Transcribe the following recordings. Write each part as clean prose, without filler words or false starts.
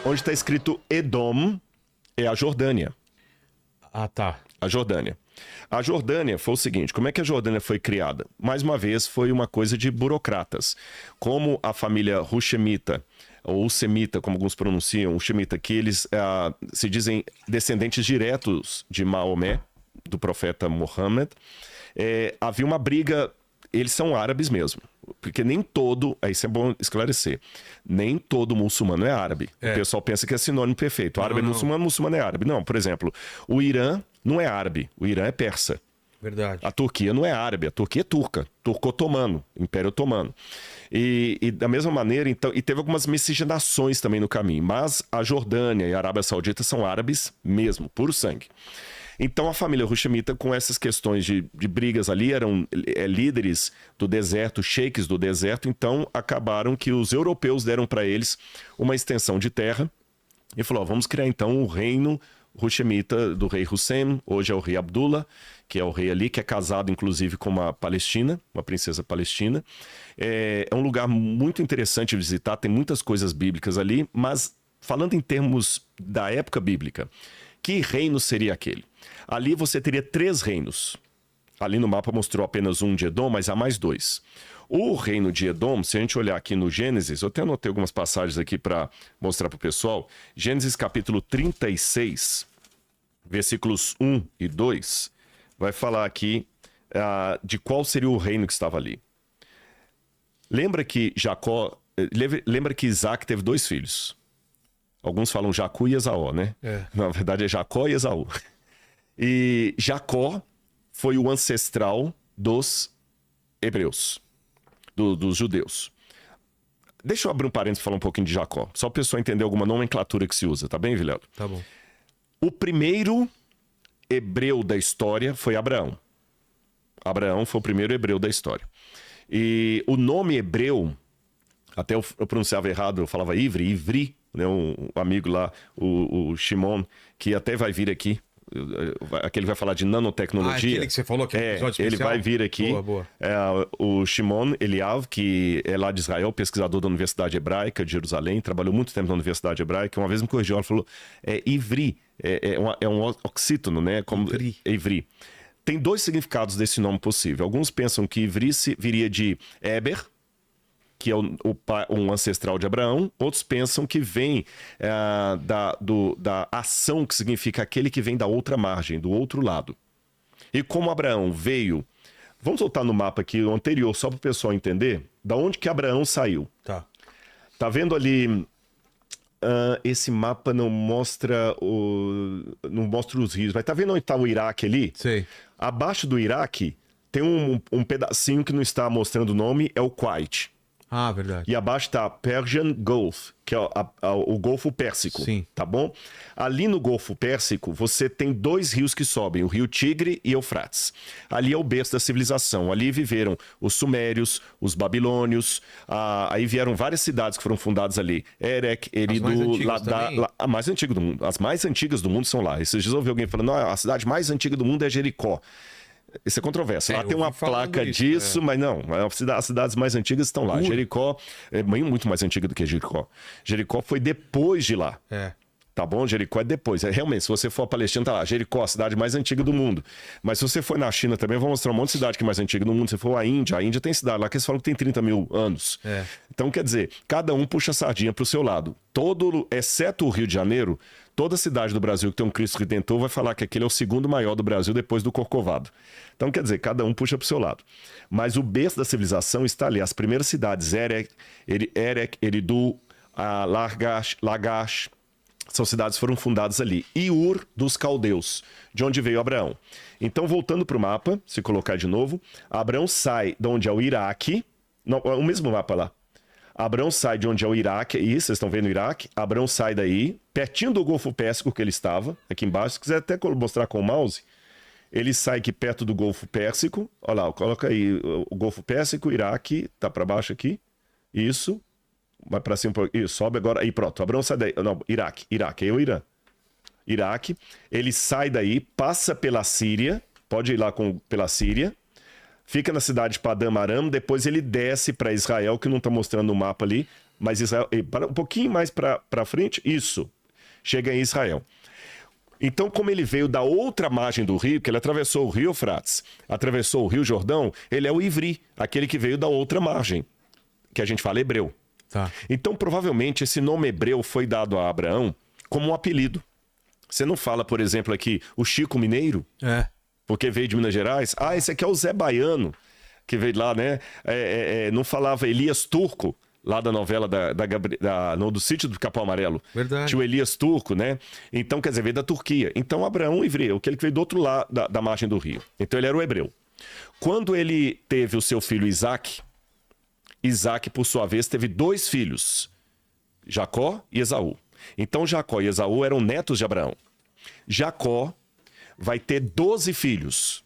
onde está escrito Edom é a Jordânia. Ah, tá. A Jordânia. A Jordânia foi o seguinte, como é que a Jordânia foi criada? Mais uma vez, foi uma coisa de burocratas. Como a família Rushemita, ou Semita, como alguns pronunciam, Rushemita, que eles se dizem descendentes diretos de Maomé, do profeta Muhammad, havia uma briga, eles são árabes mesmo. Porque nem todo, isso é bom esclarecer, nem todo muçulmano é árabe. O pessoal pensa que é sinônimo perfeito. Árabe é muçulmano, muçulmano é árabe. Não, por exemplo, o Irã não é árabe, o Irã é persa. Verdade. A Turquia não é árabe, a Turquia é turca, turco-otomano, Império Otomano. E da mesma maneira, então, e teve algumas miscigenações também no caminho, mas a Jordânia e a Arábia Saudita são árabes mesmo, puro sangue. Então a família Rushemita, com essas questões de brigas ali, eram líderes do deserto, sheiks do deserto, então acabaram que os europeus deram para eles uma extensão de terra e falou, vamos criar então o reino Rushemita do rei Hussein, hoje é o rei Abdullah, que é o rei ali, que é casado inclusive com uma palestina, uma princesa palestina. É um lugar muito interessante de visitar, tem muitas coisas bíblicas ali, mas falando em termos da época bíblica, que reino seria aquele? Ali você teria 3 reinos. Ali no mapa mostrou apenas um de Edom, mas há mais 2. O reino de Edom, se a gente olhar aqui no Gênesis, eu até anotei algumas passagens aqui para mostrar para o pessoal. Gênesis capítulo 36, versículos 1 e 2, vai falar aqui de qual seria o reino que estava ali. Lembra que Isaac teve 2 filhos. Alguns falam Jacó e Esaú, né? Na verdade é Jacó e Esaú. E Jacó foi o ancestral dos hebreus, dos judeus. Deixa eu abrir um parênteses e falar um pouquinho de Jacó, só para o pessoal entender alguma nomenclatura que se usa, tá bem, Vilela? Tá bom. O primeiro hebreu da história foi Abraão. Abraão foi o primeiro hebreu da história. E o nome hebreu, até eu pronunciava errado, eu falava Ivri, né, um amigo lá, o Shimon, que até vai vir aqui. Aquele vai falar de nanotecnologia. Aquele que você falou, aquele episódio especial? Ele vai vir aqui. Boa. O Shimon Eliav, que é lá de Israel, pesquisador da Universidade Hebraica de Jerusalém, trabalhou muito tempo na Universidade Hebraica. Uma vez me corrigiu, ela falou, Ivri, é um oxítono, né? Como Ivri. Tem 2 significados desse nome possível. Alguns pensam que Ivri viria de Eber, que é um ancestral de Abraão. Outros pensam que vem da ação, que significa aquele que vem da outra margem, do outro lado. E como Abraão veio... Vamos voltar no mapa aqui, o anterior, só para o pessoal entender da onde que Abraão saiu. Tá vendo ali... esse mapa não mostra os rios, mas tá vendo onde está o Iraque ali? Sei. Abaixo do Iraque tem um pedacinho que não está mostrando o nome, é o Kuwait. Ah, verdade. E abaixo está Persian Gulf, que é o Golfo Pérsico. Sim. Tá bom? Ali no Golfo Pérsico, você tem 2 rios que sobem, o Rio Tigre e Eufrates. Ali é o berço da civilização. Ali viveram os sumérios, os babilônios, aí vieram várias cidades que foram fundadas ali. Erech, Eridu, a mais antiga do mundo. As mais antigas do mundo são lá. Esses dias eu ouvi alguém falando, não, a cidade mais antiga do mundo é Jericó. Isso é controverso. Lá tem uma placa disso, mas não. As cidades mais antigas estão lá. Jericó é muito mais antiga do que Jericó. Jericó foi depois de lá. Tá bom? Jericó é depois. Realmente, se você for a Palestina, tá lá. Jericó, a cidade mais antiga do mundo. Mas se você for na China também, eu vou mostrar um monte de cidade que é mais antiga do mundo. Se for a Índia tem cidade lá que eles falam que tem 30 mil anos. Então, quer dizer, cada um puxa a sardinha pro seu lado. Exceto o Rio de Janeiro, toda cidade do Brasil que tem um Cristo Redentor vai falar que aquele é o segundo maior do Brasil depois do Corcovado. Então, quer dizer, cada um puxa pro seu lado. Mas o berço da civilização está ali. As primeiras cidades, Erech, Eridu, Lagash, são cidades que foram fundadas ali. E Ur dos Caldeus, de onde veio Abraão. Então, voltando para o mapa, se colocar de novo, Abraão sai de onde é o Iraque. Não, o mesmo mapa lá. Abraão sai de onde é o Iraque. Isso, vocês estão vendo o Iraque. Abraão sai daí, pertinho do Golfo Pérsico que ele estava, aqui embaixo. Se quiser até mostrar com o mouse, ele sai aqui perto do Golfo Pérsico. Olha lá, coloca aí o Golfo Pérsico, Iraque, tá para baixo aqui. Isso. Vai para cima, isso, sobe agora, aí pronto, Abraão sai daí, não, Iraque, aí é o Irã. Iraque, ele sai daí, passa pela Síria, pode ir lá pela Síria, fica na cidade de Padã Aram, depois ele desce para Israel, que não está mostrando no mapa ali, Mas Israel, um pouquinho mais para frente, isso, chega em Israel. Então, como ele veio da outra margem do rio, que ele atravessou o rio Eufrates, atravessou o rio Jordão, ele é o Ivri, aquele que veio da outra margem, que a gente fala hebreu. Tá. Então, provavelmente, esse nome hebreu foi dado a Abraão como um apelido. Você não fala, por exemplo, aqui, o Chico Mineiro, porque veio de Minas Gerais. Ah, esse aqui é o Zé Baiano, que veio lá, né? Não falava Elias Turco, lá da novela do Sítio do Capão Amarelo. Verdade. Tinha o Elias Turco, né? Então, quer dizer, veio da Turquia. Então, Abraão hebreu, aquele que veio do outro lado da margem do rio. Então, ele era o hebreu. Quando ele teve o seu filho Isaac, por sua vez, teve 2 filhos, Jacó e Esaú. Então, Jacó e Esaú eram netos de Abraão. Jacó vai ter 12 filhos,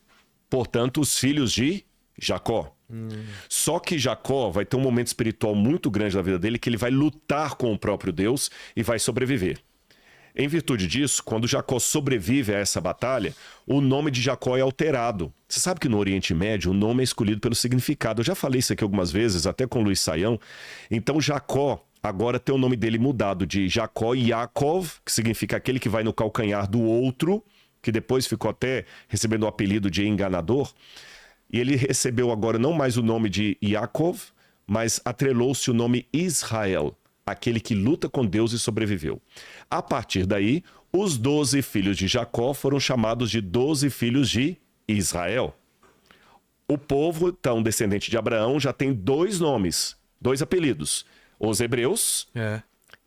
portanto, os filhos de Jacó. Só que Jacó vai ter um momento espiritual muito grande na vida dele, que ele vai lutar com o próprio Deus e vai sobreviver. Em virtude disso, quando Jacó sobrevive a essa batalha, o nome de Jacó é alterado. Você sabe que no Oriente Médio o nome é escolhido pelo significado. Eu já falei isso aqui algumas vezes, até com Luiz Saião. Então Jacó agora tem o nome dele mudado de Jacó Yaakov, que significa aquele que vai no calcanhar do outro, que depois ficou até recebendo o apelido de enganador. E ele recebeu agora não mais o nome de Yaakov, mas atrelou-se o nome Israel, aquele que luta com Deus e sobreviveu. A partir daí, os 12 filhos de Jacó foram chamados de 12 filhos de Israel. O povo, então, descendente de Abraão, já tem 2 nomes, 2 apelidos. Os hebreus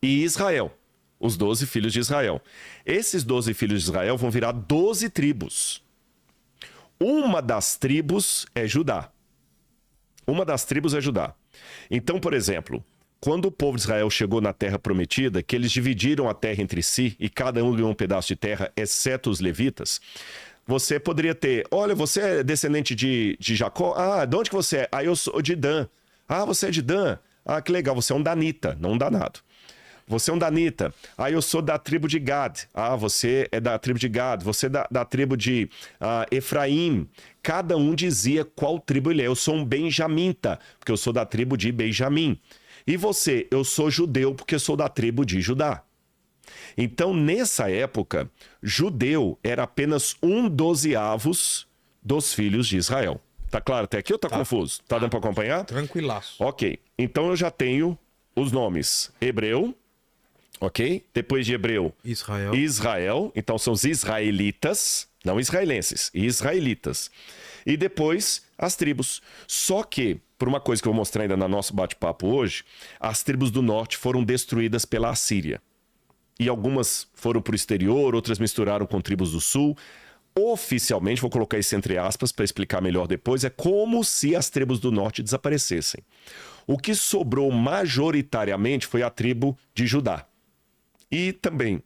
e Israel, os 12 filhos de Israel. Esses 12 filhos de Israel vão virar 12 tribos. Uma das tribos é Judá. Então, por exemplo, quando o povo de Israel chegou na terra prometida, que eles dividiram a terra entre si e cada um ganhou um pedaço de terra, exceto os levitas, você poderia ter, olha, você é descendente de Jacó? Ah, de onde que você é? Ah, eu sou de Dan. Ah, você é de Dan? Ah, que legal, você é um danita, não um danado. Você é um danita. Ah, eu sou da tribo de Gad. Ah, você é da tribo de Gad. Você é da tribo de Efraim. Cada um dizia qual tribo ele é. Eu sou um benjamita, porque eu sou da tribo de Benjamim. E você? Eu sou judeu, porque eu sou da tribo de Judá. Então, nessa época, judeu era apenas 1/12 dos filhos de Israel. Tá claro até aqui ou tá confuso? Tá dando para acompanhar? Tranquilaço. Ok. Então, eu já tenho os nomes hebreu, ok? Depois de hebreu, Israel. Então, são os israelitas, não israelenses, israelitas. E depois, as tribos. Só que, por uma coisa que eu vou mostrar ainda no nosso bate-papo hoje, as tribos do norte foram destruídas pela Assíria. E algumas foram para o exterior, outras misturaram com tribos do sul. Oficialmente, vou colocar isso entre aspas para explicar melhor depois, é como se as tribos do norte desaparecessem. O que sobrou majoritariamente foi a tribo de Judá. E também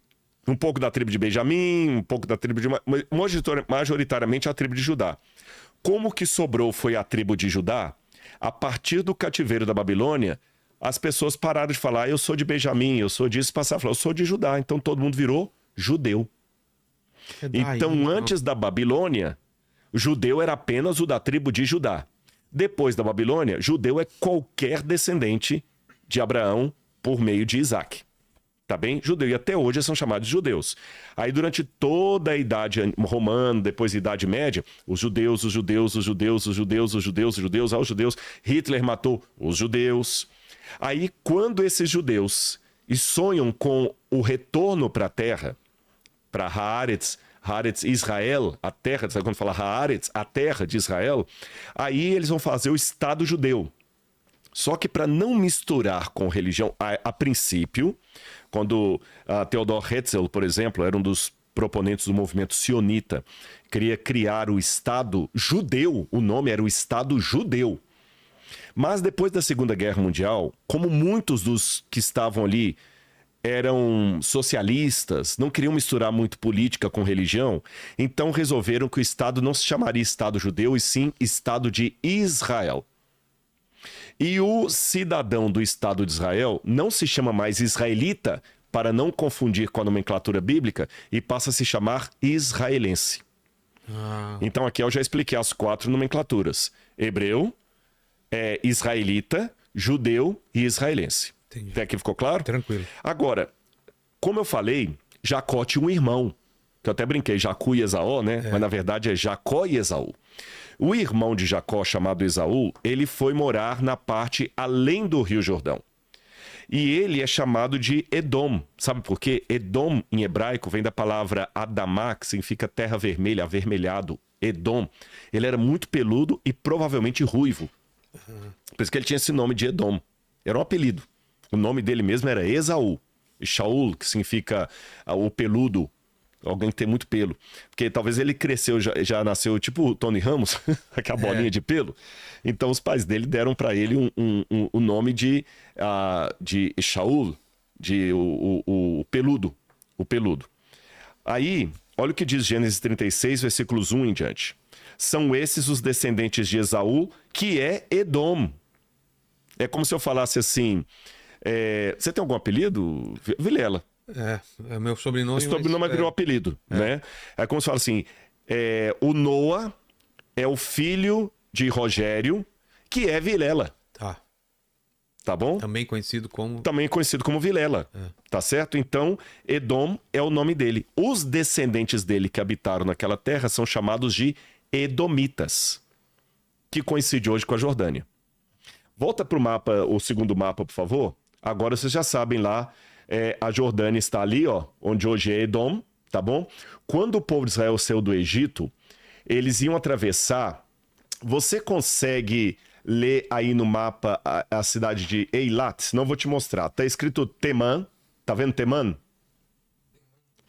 um pouco da tribo de Benjamim, um pouco da tribo de... majoritariamente a tribo de Judá. Como que sobrou foi a tribo de Judá? A partir do cativeiro da Babilônia, as pessoas pararam de falar, eu sou de Benjamim, eu sou disso, passaram a falar, eu sou de Judá. Então todo mundo virou judeu. Então, antes da Babilônia, judeu era apenas o da tribo de Judá. Depois da Babilônia, judeu é qualquer descendente de Abraão por meio de Isaac. Tá bem? Judeu. E até hoje são chamados de judeus. Aí, durante toda a Idade Romana, depois da Idade Média, os judeus, Hitler matou os judeus. Aí, quando esses judeus sonham com o retorno para a terra, para Haaretz Israel, a terra, sabe quando fala Haaretz, a terra de Israel, aí eles vão fazer o Estado judeu. Só que para não misturar com religião, a princípio, quando Theodor Herzl, por exemplo, era um dos proponentes do movimento sionita, queria criar o Estado judeu, o nome era o Estado judeu. Mas depois da Segunda Guerra Mundial, como muitos dos que estavam ali eram socialistas, não queriam misturar muito política com religião, então resolveram que o Estado não se chamaria Estado judeu, e sim Estado de Israel. E o cidadão do Estado de Israel não se chama mais israelita, para não confundir com a nomenclatura bíblica, e passa a se chamar israelense. Então aqui eu já expliquei as 4 nomenclaturas. Hebreu, israelita, judeu e israelense. Entendi. Até aqui ficou claro? Tranquilo. Agora, como eu falei, Jacó tinha um irmão, que eu até brinquei, Jacu e Esaú, né? Mas na verdade é Jacó e Esaú. O irmão de Jacó, chamado Esaú, ele foi morar na parte além do Rio Jordão. E ele é chamado de Edom. Sabe por quê? Edom, em hebraico, vem da palavra Adamá, que significa terra vermelha, avermelhado. Edom. Ele era muito peludo e provavelmente ruivo. Por isso que ele tinha esse nome de Edom. Era um apelido. O nome dele mesmo era Esaú. E Shaul, que significa o peludo. Alguém que tem muito pelo. Porque talvez ele cresceu, já nasceu tipo o Tony Ramos, aquela bolinha de pelo. Então os pais dele deram para ele o nome de Shaul, o peludo. O peludo. Aí, olha o que diz Gênesis 36, versículos 1 em diante. São esses os descendentes de Esaú, que é Edom. É como se eu falasse assim... você tem algum apelido? Vilela. É meu sobrenome. O sobrenome virou apelido, né? É como se fala assim, o Noah é o filho de Rogério, que é Vilela. Tá bom? Também conhecido como... Também conhecido como Vilela, tá certo? Então, Edom é o nome dele. Os descendentes dele que habitaram naquela terra são chamados de Edomitas, que coincide hoje com a Jordânia. Volta pro mapa, o segundo mapa, por favor. Agora vocês já sabem lá, a Jordânia está ali, ó, onde hoje é Edom, tá bom? Quando o povo de Israel saiu do Egito, eles iam atravessar. Você consegue ler aí no mapa a cidade de Eilat? Senão eu vou te mostrar. Tá escrito Temã. Tá vendo Temã?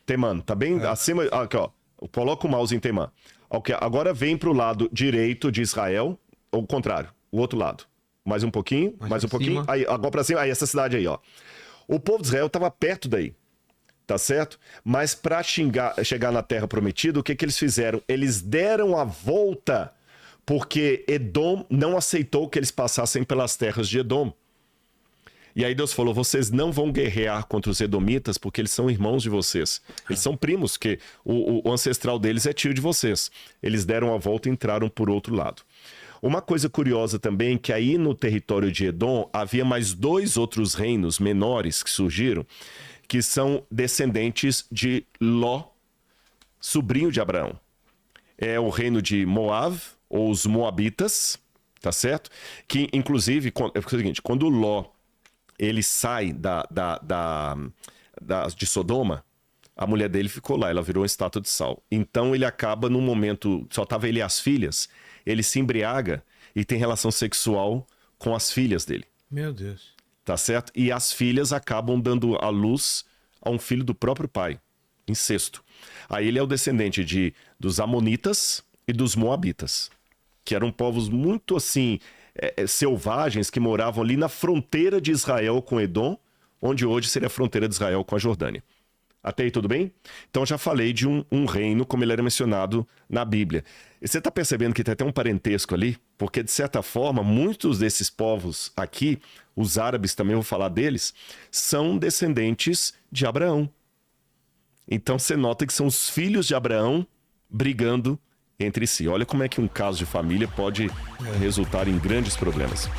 Temã, tá bem acima. Aqui, ó. Coloca o mouse em Temã. Okay, agora vem pro lado direito de Israel, ou o contrário, o outro lado. Mais um pouquinho, mais um pouquinho. Aí, agora pra cima, aí essa cidade aí, ó. O povo de Israel estava perto daí, tá certo? Mas para chegar na Terra Prometida, o que eles fizeram? Eles deram a volta, porque Edom não aceitou que eles passassem pelas terras de Edom. E aí Deus falou, vocês não vão guerrear contra os edomitas, porque eles são irmãos de vocês. Eles são primos, que o ancestral deles é tio de vocês. Eles deram a volta e entraram por outro lado. Uma coisa curiosa também, que aí no território de Edom havia mais 2 outros reinos menores que surgiram, que são descendentes de Ló, sobrinho de Abraão. É o reino de Moab, ou os Moabitas, tá certo? Que inclusive, é o seguinte, quando Ló ele sai de Sodoma, a mulher dele ficou lá, ela virou uma estátua de sal. Então ele acaba num momento, só tava ele e as filhas, ele se embriaga e tem relação sexual com as filhas dele. Meu Deus. Tá certo? E as filhas acabam dando à luz a um filho do próprio pai, incesto. Aí ele é o descendente dos Amonitas e dos Moabitas, que eram povos muito assim, selvagens, que moravam ali na fronteira de Israel com Edom, onde hoje seria a fronteira de Israel com a Jordânia. Até aí tudo bem? Então já falei de um reino como ele era mencionado na Bíblia. E você está percebendo que tem até um parentesco ali? Porque de certa forma, muitos desses povos aqui, os árabes também, vou falar deles, são descendentes de Abraão. Então você nota que são os filhos de Abraão brigando entre si. Olha como é que um caso de família pode resultar em grandes problemas.